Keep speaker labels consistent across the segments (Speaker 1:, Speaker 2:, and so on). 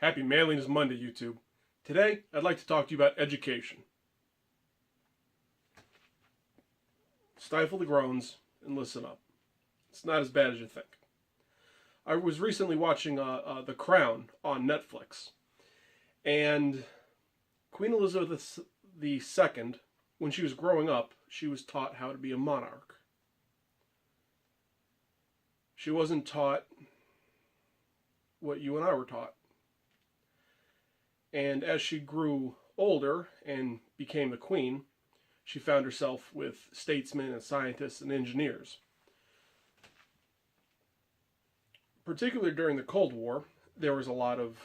Speaker 1: Happy Manliness Monday YouTube. Today, I'd like to talk to you about education. Stifle the groans and listen up. It's not as bad as you think. I was recently watching The Crown on Netflix, and Queen Elizabeth II, when she was growing up, she was taught how to be a monarch. She wasn't taught what you and I were taught. And as she grew older and became the queen, she found herself with statesmen and scientists and engineers. Particularly during the Cold War, there was a lot of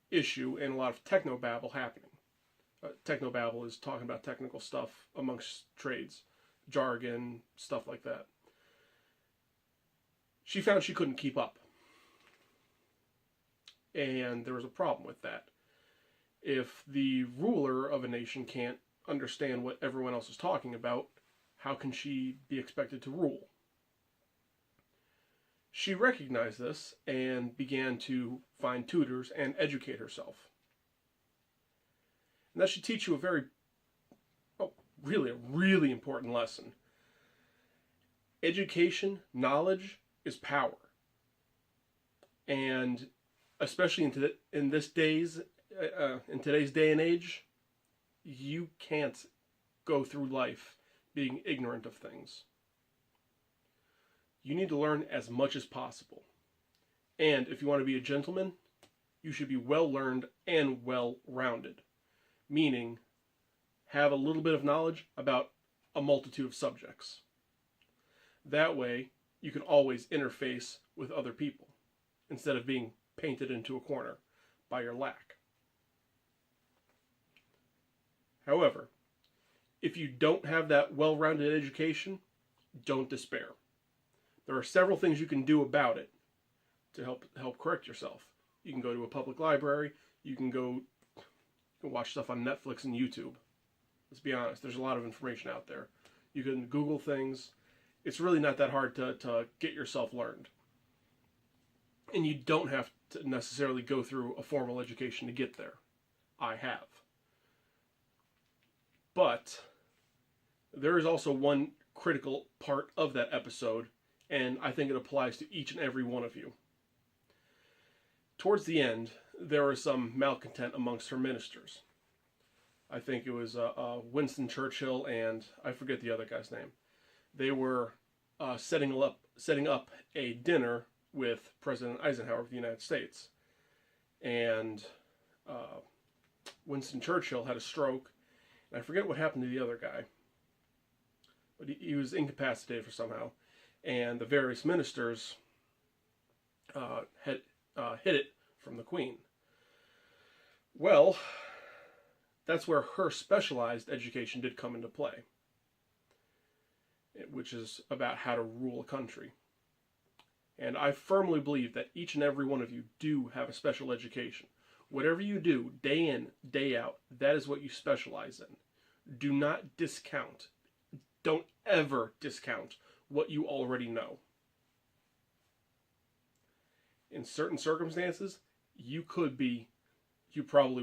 Speaker 1: issue and a lot of technobabble happening. Technobabble is talking about technical stuff amongst trades, jargon, stuff like that. She found she couldn't keep up. And there was a problem with that. If the ruler of a nation can't understand what everyone else is talking about, how can she be expected to rule? She recognized this and began to find tutors and educate herself. And that should teach you a really important lesson. Education, knowledge is power. And especially in today's day and age, you can't go through life being ignorant of things. You need to learn as much as possible. And if you want to be a gentleman, you should be well-learned and well-rounded. Meaning, have a little bit of knowledge about a multitude of subjects. That way, you can always interface with other people, instead of being painted into a corner by your lack. However, if you don't have that well-rounded education, don't despair. There are several things you can do about it to help correct yourself. You can go to a public library. You can go watch stuff on Netflix and YouTube. Let's be honest, there's a lot of information out there. You can Google things. It's really not that hard to get yourself learned. And you don't have to necessarily go through a formal education to get there. I have. But there is also one critical part of that episode, and I think it applies to each and every one of you. Towards the end, there was some malcontent amongst her ministers. I think it was Winston Churchill and I forget the other guy's name. They were setting up a dinner with President Eisenhower of the United States. And Winston Churchill had a stroke. And I forget what happened to the other guy. But he was incapacitated for somehow. And the various ministers hid it from the Queen. Well, that's where her specialized education did come into play. Which is about how to rule a country. And I firmly believe that each and every one of you do have a special education. Whatever you do, day in, day out, that is what you specialize in. Do not discount. Don't ever discount what you already know. In certain circumstances, you probably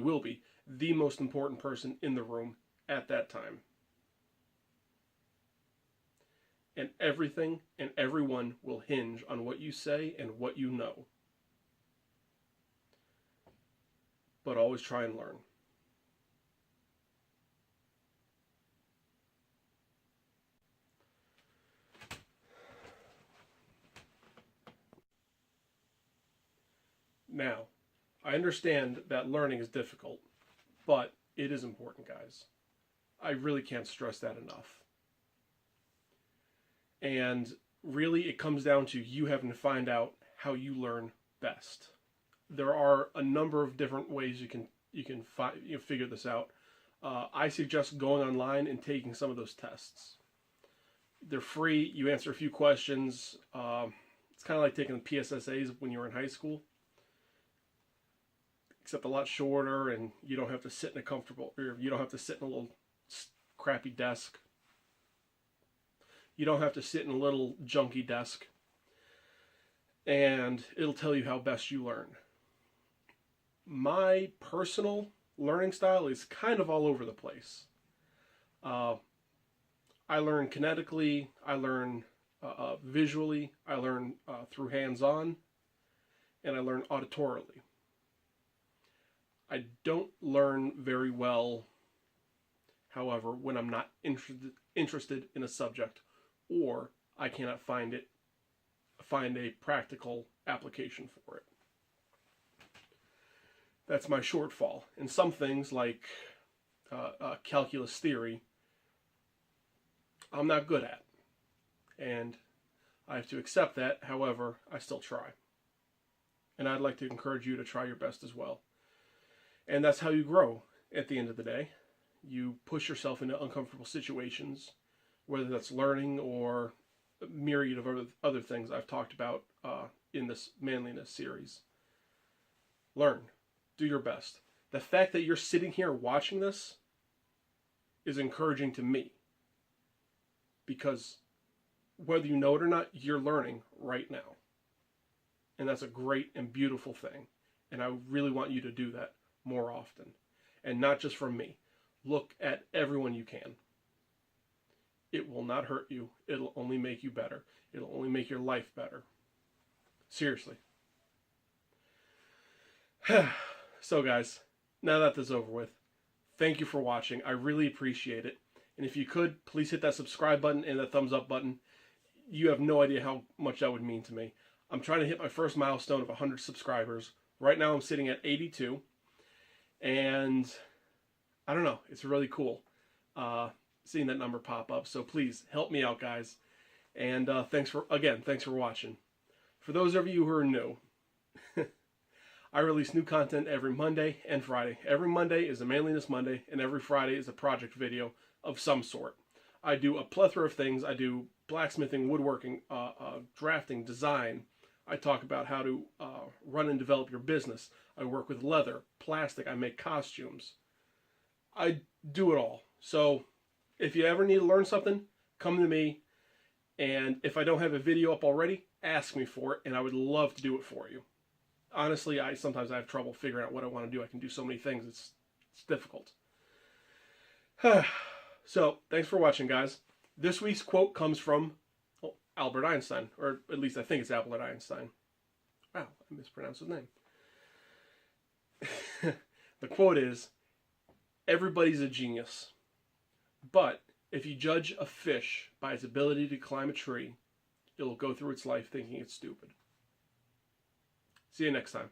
Speaker 1: will be, the most important person in the room at that time. And everything and everyone will hinge on what you say and what you know. But always try and learn. Now, I understand that learning is difficult, but it is important, guys. I really can't stress that enough. And really, it comes down to you having to find out how you learn best. There are a number of different ways you can figure this out. I suggest going online and taking some of those tests. They're free. You answer a few questions. It's kind of like taking the PSSAs when you were in high school, except a lot shorter, and you don't have to sit in a little crappy desk. You don't have to sit in a little junky desk. And it'll tell you how best you learn. my personal learning style is kind of all over the place. I learn kinetically, I learn visually, I learn through hands-on, and I learn auditorily. I don't learn very well, however, when I'm not interested in a subject, or I cannot find a practical application for it. That's my shortfall. And some things like calculus theory, I'm not good at. And I have to accept that. However, I still try. And I'd like to encourage you to try your best as well. And that's how you grow at the end of the day. You push yourself into uncomfortable situations, whether that's learning or a myriad of other things I've talked about in this manliness series. Learn. Do your best. The fact that you're sitting here watching this is encouraging to me. Because whether you know it or not, you're learning right now. And that's a great and beautiful thing. And I really want you to do that more often. And not just from me. Look at everyone you can. It will not hurt you. It'll only make you better. It'll only make your life better. Seriously. So guys, now that this is over with, thank you for watching. I really appreciate it. And if you could, please hit that subscribe button and that thumbs up button. You have no idea how much that would mean to me. I'm trying to hit my first milestone of 100 subscribers. Right now I'm sitting at 82. And I don't know, it's really cool seeing that number pop up. So please help me out, guys. And thanks for watching. For those of you who are new, I release new content every Monday and Friday. Every Monday is a Manliness Monday, and every Friday is a project video of some sort. I do a plethora of things. I do blacksmithing, woodworking, drafting, design. I talk about how to run and develop your business. I work with leather, plastic. I make costumes. I do it all. So if you ever need to learn something, come to me. And if I don't have a video up already, ask me for it, and I would love to do it for you. Honestly, sometimes I have trouble figuring out what I want to do. I can do so many things. It's difficult. So, thanks for watching, guys. This week's quote comes from Albert Einstein, or at least I think it's Albert Einstein. Wow, I mispronounced his name. The quote is, "Everybody's a genius, but if you judge a fish by its ability to climb a tree, it will go through its life thinking it's stupid." See you next time.